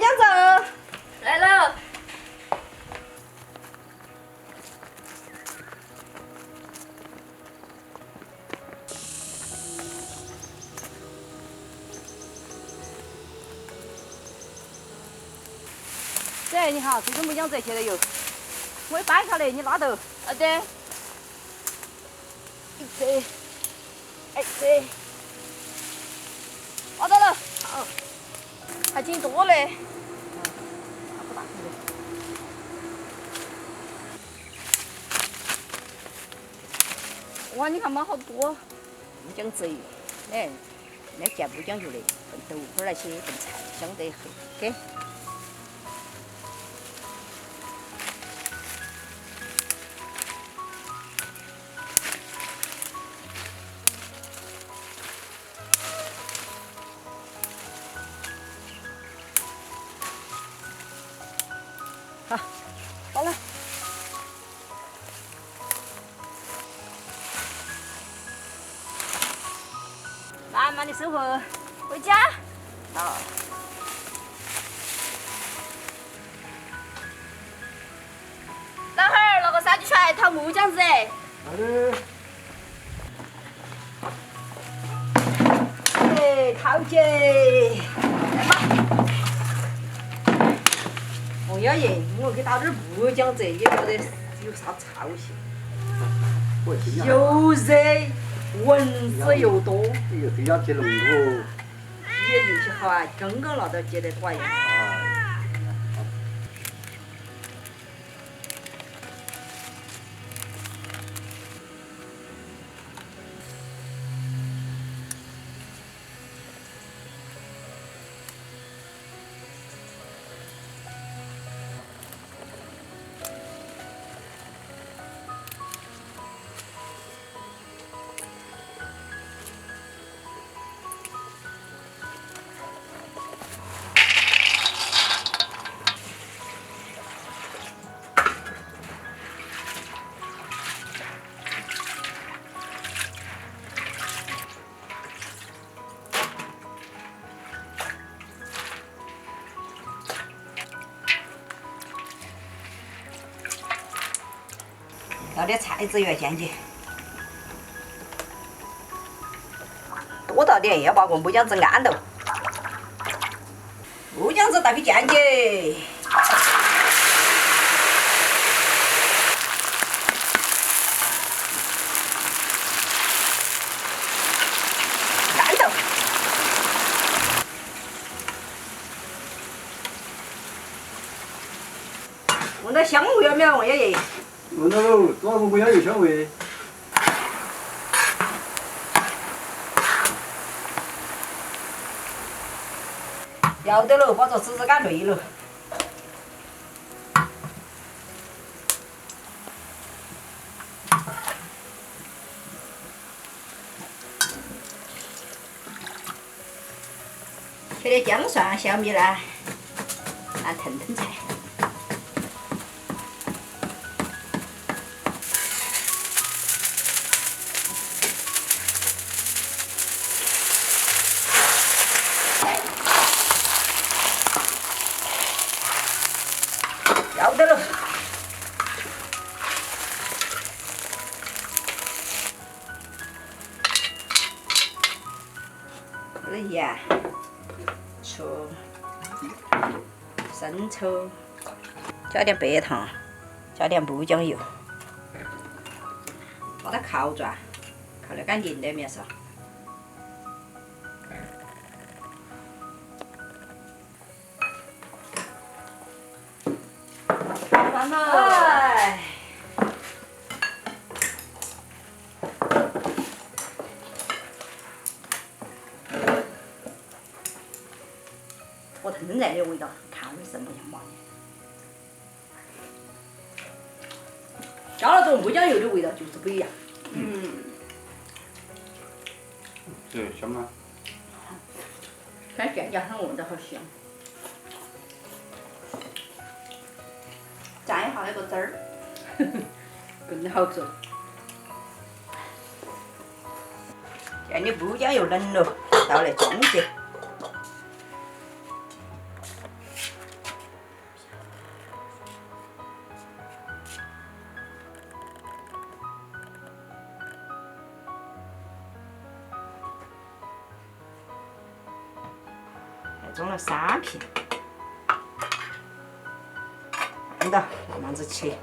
姜子来了。这你好，这个木姜子现在有，我掰开来，你拉到。好的。这，哎这，拉到了。好，还挺多嘞。不大可能。哇，你看嘛，好多木姜子，哎，那见不讲究的，炖豆腐那些炖菜香得很，给。好，好了。慢慢的收获，回家。好。等会儿那个三句出来淘木姜子。好的。哎，桃姐。红小爷，我给打点木姜子，也觉得有啥操性。又热，蚊子又多。哎呦，这家接那么多。也运气好啊，刚刚拿到接得短呀。要点菜籽油进去，多倒点，要把个木姜子按到。木姜子倒去进去，按到。闻到香味了没有，王爷爷？闻到喽，多少个木姜油香味？要得喽，把这籽干累了。切点姜蒜、小米辣，来腾腾菜。要得了。这个盐、醋、生抽，加点白糖，加点木姜油，把它烤转，烤得干净点面噻。完了。哎，我腾在的味道，看我像不像嘛？加了这个木姜油的味道就是不一样。这香吗？看见家它闻着好香。蘸一下那个汁儿，更好吃。现在的木姜油冷了，到来中间。装了3片，按到慢慢子切。